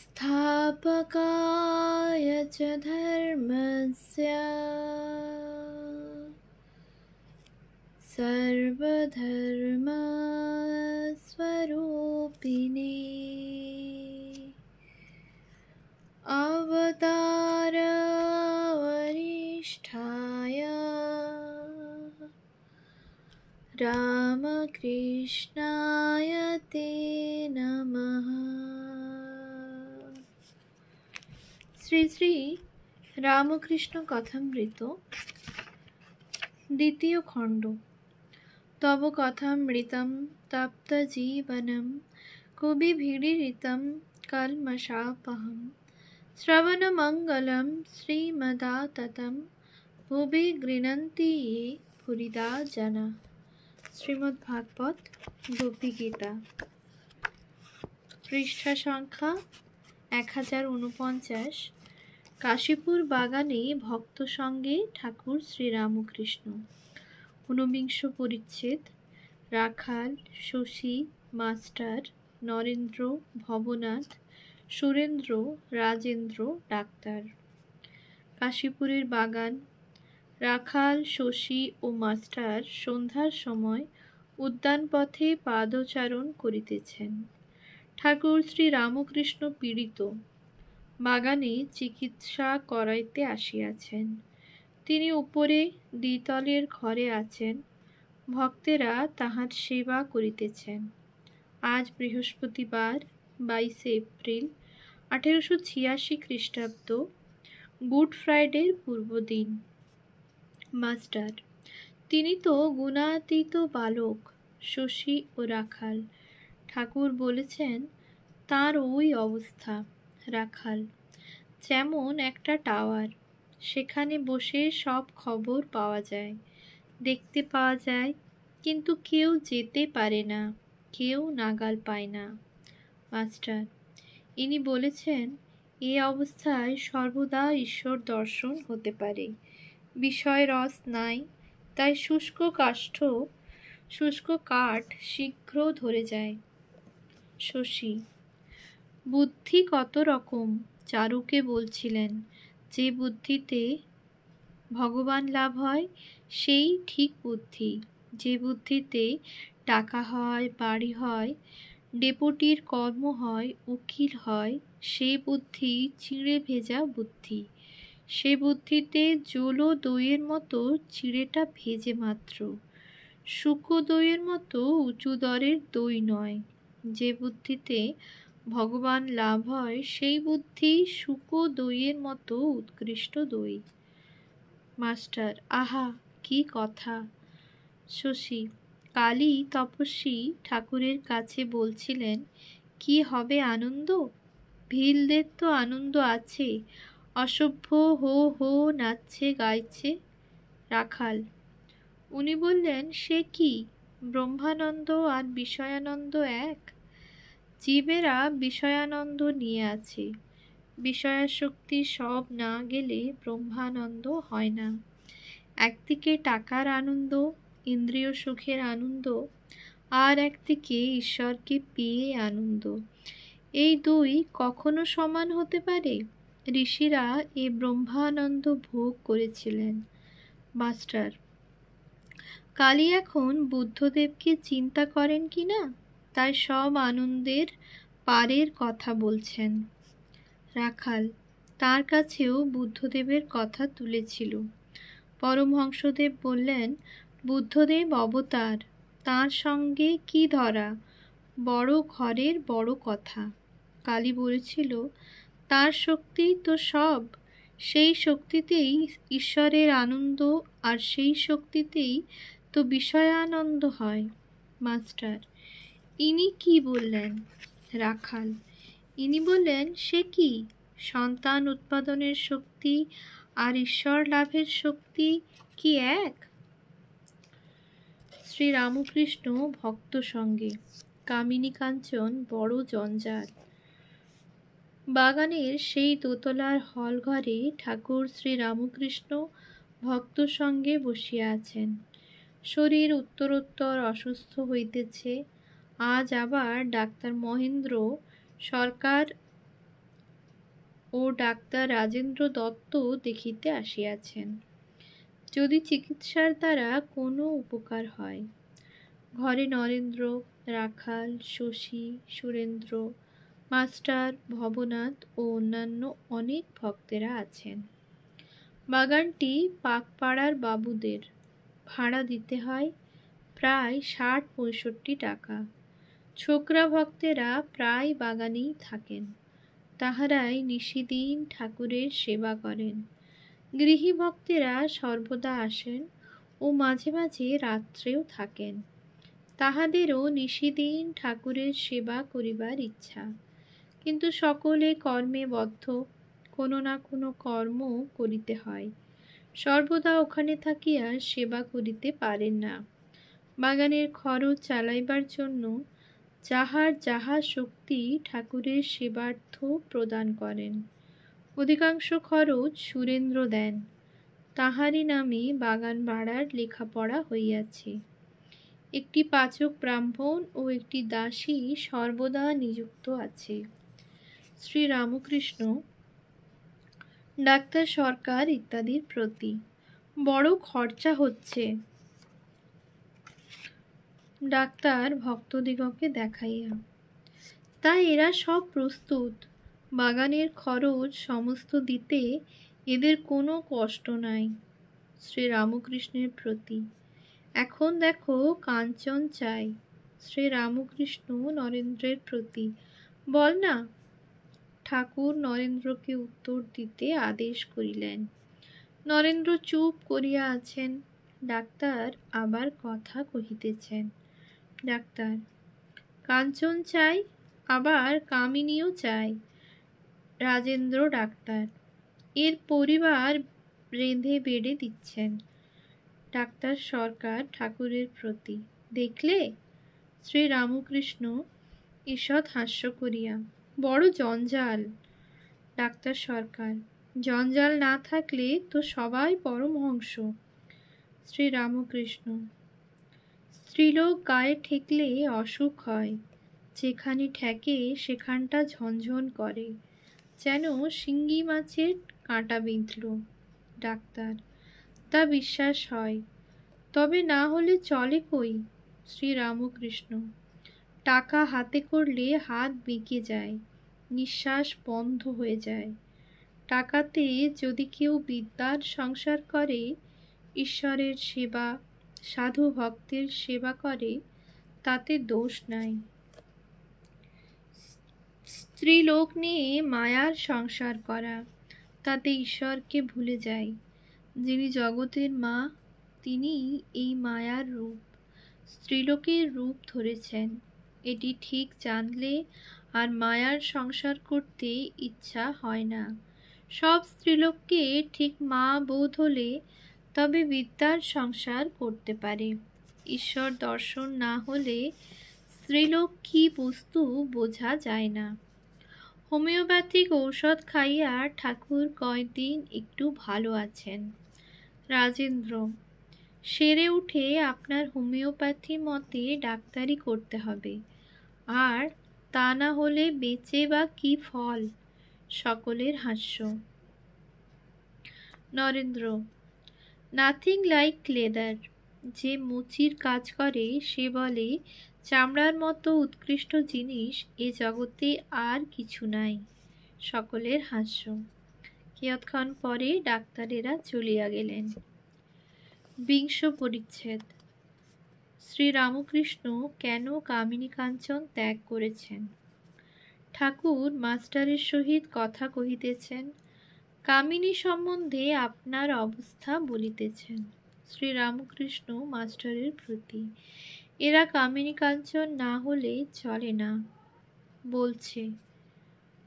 स्थापकाय च धर्मस्य सर्वधर्मस्वरूपिणे अवतारवरिष्ठाय रामकृष्णाय ते नमः। শ্রী শ্রী রামকৃষ্ণ কথামৃত দ্বিতীয় খণ্ড। তব কথামৃতম তপ্ত জীবনম কবিভিড়িতম কলমশাপহম শ্রবণমঙ্গলম শ্রীমদাততম ভুবি গৃণন্তি ये ভুরিদা জনা। শ্রীমদ্ভাগবত গোপী গীতা, পৃষ্ঠা সংখ্যা 1049। কাশীপুর বাগানে ভক্ত সঙ্গে ঠাকুর শ্রীরামকৃষ্ণ। ঊনবিংশ পরিচ্ছেদ। রাখাল, শশী, মাস্টার, নরেন্দ্র, ভবনাথ, সুরেন্দ্র, রাজেন্দ্র, ডাক্তার। কাশীপুরের বাগান। রাখাল, শশী ও মাস্টার সন্ধ্যার সময় উদ্যানপথে পাদচারণ করিতেছেন। ঠাকুর শ্রীরামকৃষ্ণ পীড়িত, বাগানে চিকিৎসা করাইতে আসিয়াছেন। তিনি উপরে দ্বিতলের ঘরে আছেন, ভক্তেরা তাহার সেবা করিতেছেন। আজ বৃহস্পতিবার 22 এপ্রিল 1886 খ্রিস্টাব্দ, গুড ফ্রাইডের পূর্বদিন। মাস্টার, তিনি তো গুণাতীত বালক। শশী ও রাখাল। ঠাকুর বলেছেন তার ওই অবস্থা। রাখাল, যেমন একটা টাওয়ার, সেখানে বসে সব খবর পাওয়া যায়, দেখতে পাওয়া যায়, কিন্তু কেউ যেতে পারে না, কেউ নাগাল পায় না। মাস্টার, ইনি বলেছেন এ অবস্থায় সর্বদা ঈশ্বর দর্শন হতে পারে। বিষয় রস নাই, তাই শুষ্ক কাঠ শীঘ্র ধরে যায়। শশী, বুদ্ধি কত রকম চারুকে বলছিলেন, যে বুদ্ধিতে ভগবান লাভ হয় সেই ঠিক বুদ্ধি। যে বুদ্ধিতে টাকা হয়, বাড়ি হয়, ডেপুটির কর্ম হয়, উকিল হয়, সেই বুদ্ধি চিঁড়ে ভেজা বুদ্ধি। সে বুদ্ধিতে জলো দইয়ের মতো চিঁড়েটা ভেজে মাত্র, শুকো দইয়ের মতো উঁচু দরের দই নয়। যে বুদ্ধিতে ভগবান লাভ হয় সেই বুদ্ধি শুকো দইয়ের মতো উৎকৃষ্ট দই। মাস্টার, আহা কি কথা! শশী, কালই তপস্বী ঠাকুরের কাছে বলছিলেন কি হবে আনন্দ। ভিলদের তো আনন্দ আছে, অসভ্য হো হো নাচছে গাইছে। রাখাল, উনি বললেন সে কি, ব্রহ্মানন্দ আর বিষয়ানন্দ এক। জীবেরা বিষয়ানন্দ নিয়ে আছে, বিষয়াসক্তি সব না গেলে ব্রহ্মানন্দ হয় না। একদিকে টাকার আনন্দ, ইন্দ্রিয় সুখের আনন্দ, আর একদিকে ঈশ্বরকে পেয়ে আনন্দ। এই দুই কখনো সমান হতে পারে? ঋষিরা এই ব্রহ্মানন্দ ভোগ করেছিলেন। মাস্টার, কালী এখন বুদ্ধদেবকে চিন্তা করেন কি না, তাই সব আনন্দের পারের কথা বলছেন। রাখাল, তার কাছেও বুদ্ধদেবের কথা তুলেছিল। পরমহংসদেব বললেন বুদ্ধদেব অবতার, তাঁর সঙ্গে কি ধরা, বড় ঘরের বড় কথা। কালী বলেছিল তার শক্তি তো সব, সেই শক্তিতেই ঈশ্বরের আনন্দ, আর সেই শক্তিতেই তো বিষয়ানন্দ হয়। মাস্টার, ইনি কি বললেন? রাখাল, ইনি বললেন সে কি, সন্তান উৎপাদনের শক্তি আর ঈশ্বর লাভের শক্তি কি এক? শ্রীরামকৃষ্ণ ভক্ত সঙ্গে। কামিনী কাঞ্চন বড় জঞ্জাল। বাগানের সেই দোতলার হল ঘরে ঠাকুর শ্রীরামকৃষ্ণ ভক্ত সঙ্গে বসিয়া আছেন। শরীর উত্তরোত্তর অসুস্থ হইতেছে। আজ আবার ডাক্তার মহেন্দ্র সরকার ও ডাক্তার রাজেন্দ্র দত্ত দেখিতে আসিয়াছেন, যদি চিকিৎসার দ্বারা কোনো উপকার হয়। ঘরে নরেন্দ্র, রাখাল, শশী, সুরেন্দ্র, মাস্টার, ভবনাথ ও অন্যান্য অনেক ভক্তেরা আছেন। বাগানটি পাকপাড়ার বাবুদের, ভাড়া দিতে হয় প্রায় ৬০-৬৫ টাকা। ছোকরা ভক্তেরা প্রায় বাগানেই থাকেন, তাহারাই নিশিদিন ঠাকুরের সেবা করেন। গৃহী ভক্তেরা সর্বদা আসেন ও মাঝে মাঝে রাত্রেও থাকেন। তাহাদেরও নিশিদিন ঠাকুরের সেবা করিবার ইচ্ছা, কিন্তু সকলে কর্মে বদ্ধ, কোনো না কোনো কর্ম করিতে হয়, সর্বদা ওখানে থাকিয়া সেবা করিতে পারেন না। বাগানের খরচ চালাইবার জন্য যাহার যাহা শক্তি ঠাকুরের সেবার্থ প্রদান করেন। অধিকাংশ খরচ সুরেন্দ্র দেন, তাহারই নামে বাগান ভাড়ার লেখাপড়া হইয়াছে। একটি পাচক ব্রাহ্মণ ও একটি দাসী সর্বদা নিযুক্ত আছে। শ্রী রামকৃষ্ণ, ডাক্তার সরকার ইত্যাদির প্রতি। বড় খরচা হচ্ছে। ডাক্তার ভক্তদিগকে দেখাইয়া, তাই এরা সব প্রস্তুত। বাগানের খরচ সমস্ত দিতে এদের কোনো কষ্ট নাই। শ্রী রামকৃষ্ণের প্রতি। এখন দেখো কাঞ্চন চাই। শ্রী রামকৃষ্ণ নরেন্দ্রের প্রতি। বল না। ঠাকুর নরেন্দ্রকে উত্তর দিতে আদেশ করিলেন। নরেন্দ্র চুপ করিয়া আছেন। ডাক্তার আবার কথা কহিতেছেন। ডাক্তার, কাঞ্চন চাই, আবার কামিনীও চাই। রাজেন্দ্র ডাক্তার, এর পরিবার রেঁধে বেড়ে দিচ্ছেন। ডাক্তার সরকার ঠাকুরের প্রতি। দেখলে? শ্রী রামকৃষ্ণ ঈষৎ হাস্য করিয়া। বড় জঞ্জাল। ডাক্তার সরকার, জঞ্জাল না থাকলে তো সবাই পরমহংস। শ্রী রামকৃষ্ণ, স্ত্রীলোক গায়ে ঠেকলে অসুখ হয়, যেখানে ঠেকে সেখানটা ঝনঝন করে, যেন শিঙ্গি মাছের কাঁটা বিঁধল। ডাক্তার, তা বিশ্বাস হয়, তবে না হলে চলে কই? শ্রী রামকৃষ্ণ, টাকা হাতে করলে হাত বেঁকে যায়, নিঃশ্বাস বন্ধ হয়ে যায়। টাকাতে যদি কেউ বিদ্যার সংসার করে, ঈশ্বরের সেবা, সাধু ভক্তের সেবা করে, তাতে দোষ নাই। স্ত্রীলোক নিয়ে মায়ার সংসার করা, তাতে ঈশ্বরকে ভুলে যায়। যিনি জগতের মা, তিনি এই মায়ার রূপ, স্ত্রীলোকের রূপ ধরেছেন। এটি ঠিক জানলে আর মায়ার সংসার করতে ইচ্ছা হয় না। সব স্ত্রীলোককে ঠিক মা বোধ হলে তবে বিদ্যার সংসার করতে পারে। ঈশ্বর দর্শন না হলে স্ত্রীলোক কি বস্তু বোঝা যায় না। হোমিওপ্যাথিক ঔষধ খাইয়া ঠাকুর কয়দিন একটু ভালো আছেন। রাজেন্দ্র, সেরে উঠে আপনার হোমিওপ্যাথি মতে ডাক্তারি করতে হবে, আর তা না হলে বেঁচে বা কি ফল? সকলের হাস্য। Narendra, nothing like leather. যে মুচির কাজ করে সে বলে চামড়ার মতো উৎকৃষ্ট জিনিস এ জগতে আর কিছু নাই। সকলের হাস্য। কিয়ৎক্ষণ পরে ডাক্তারেরা চলিয়া গেলেন। ২০ পরিচ্ছেদ। শ্রী রামকৃষ্ণ কেন কামিনী কাঞ্চন ত্যাগ করেছেন। ঠাকুর মাস্টারের সহিত কথা কহিতেছেন। কামিনী সম্বন্ধে আপনার অবস্থা বলিতেছেন। শ্রী রামকৃষ্ণ মাস্টারের প্রতি। এরা কামিনী কাঞ্চন না হলে চলে না। বলছে,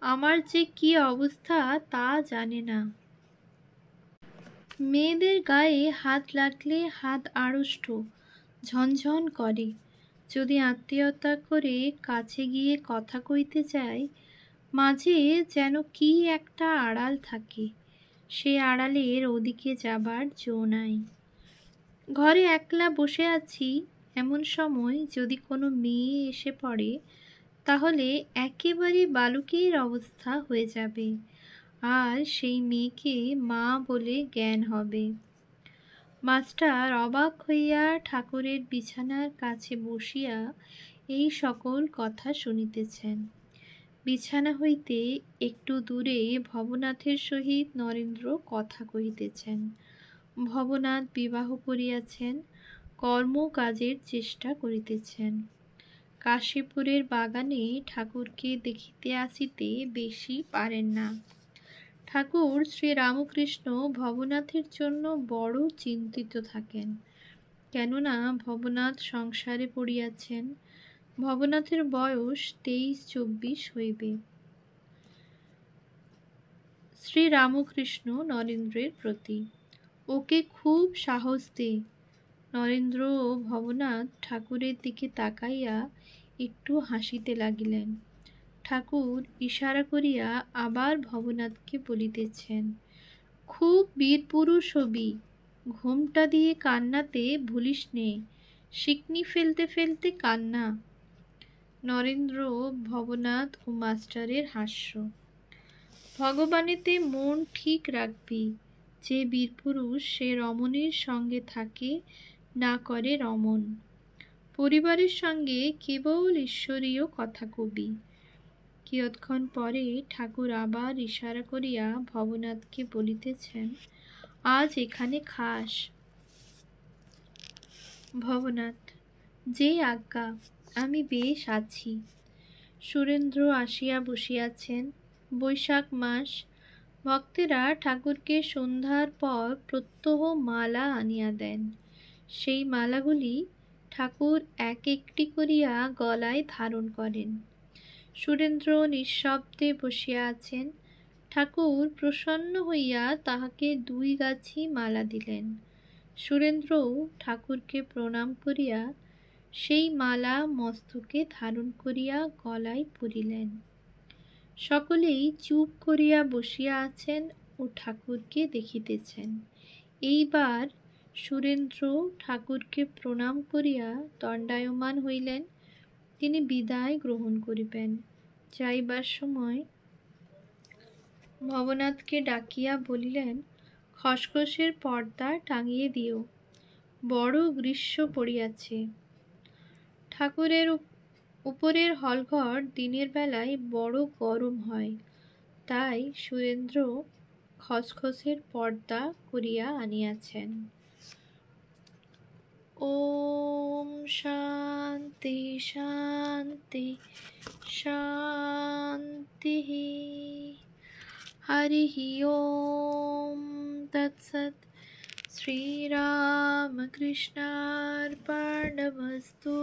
আমার যে কি অবস্থা তা জানে না। মেয়েদের গায়ে হাত লাগলে হাত আড়ষ্ট, ঝনঝন করে। যদি আত্মীয়তা করে কাছে গিয়ে কথা কইতে যাই, মাঝে যেন কি একটা আড়াল থাকে, সে আড়ালের ওদিকে যাবার জো নাই। ঘরে একলা বসে আছি, এমন সময় যদি কোনো মেয়ে এসে পড়ে, তাহলে একেবারে বালকের অবস্থা হয়ে যাবে, আর সেই মেয়েকে মা বলে জ্ঞান হবে। মাস্টার অবাক হইয়া ঠাকুরের বিছানার কাছে বসিয়া এই সকল কথা শুনিতেছেন। বিছানা হইতে একটু দূরে ভবনাথের সহিত নরেন্দ্র কথা কহিতেছেন। ভবনাথ বিবাহ করিয়াছেন, কর্মকাজের চেষ্টা করিতেছেন। কাশীপুরের বাগানে ঠাকুরকে দেখিতে আসিতে বেশি পারেন না। ঠাকুর শ্রীরামকৃষ্ণ ভবনাথের জন্য বড় চিন্তিত থাকেন, কেননা ভবনাথ সংসারে পড়িয়াছেন। ভবনাথের বয়স 23-24 হইবে। শ্রীরামকৃষ্ণ নরেন্দ্রের প্রতি, ওকে খুব সাহস দে। নরেন্দ্র ও ভবনাথ ঠাকুরের দিকে তাকাইয়া একটু হাসিতে লাগিলেন। ঠাকুর ইশারা করিয়া আবার ভবনাথকে বলিতেছেন, খুব বীরপুরুষ হবি, ঘোমটা দিয়ে কান্নাতে ভুলিস নে, শিকনি ফেলতে ফেলতে কান্না। নরেন্দ্র, ভবনাথ ও মাস্টারের হাস্য। ভগবানেতে মন ঠিক রাখবি, যে বীরপুরুষ সে রমণীর সঙ্গে থাকে, না করে রমণ। পরিবারের সঙ্গে কেবল ঈশ্বরীয় কথা কবি। কিয়ৎক্ষণ পরে ঠাকুর আবার ইশারা করিয়া ভবনাথকে বলিতেছেন, আজ এখানে খাস। ভবনাথ, যে আজ্ঞা, আমি বেশ আছি। সুরেন্দ্র আসিয়া বসিয়াছেন। বৈশাখ মাস। ভক্তেরা ঠাকুরকে সন্ধ্যার পর প্রত্যহ মালা আনিয়া দেন। সেই মালাগুলি ঠাকুর এক একটি করিয়া গলায় ধারণ করেন। সুরেন্দ্র নিঃশব্দে বসিয়া আছেন। ঠাকুর প্রসন্ন হইয়া তাহাকে 2 গাছি মালা দিলেন। সুরেন্দ্রও ঠাকুরকে প্রণাম করিয়া সেই মালা মস্তকে ধারণ করিয়া গলায় পরিলেন। সকলেই চুপ করিয়া বসিয়া আছেন ও ঠাকুরকে দেখিতেছেন। এইবার সুরেন্দ্র ঠাকুরকে প্রণাম করিয়া দণ্ডায়মান হইলেন। তিনি বিদায় গ্রহণ করিবেন। যাইবার সময় ভবনাথকে ডাকিয়া বলিলেন, খসখসের পর্দা টাঙিয়ে দিও, বড় গ্রীষ্ম পড়িয়াছে। ঠাকুরের উপরের হলঘর দিনের বেলায় বড় গরম হয়, তাই সুরেন্দ্র খসখসের পর্দা করিয়া আনিয়াছেন। ওম শান্তি শান্তি শান্তি। হরি ওম তৎসৎ। শ্রীরামকৃষ্ণার্পণমস্তু।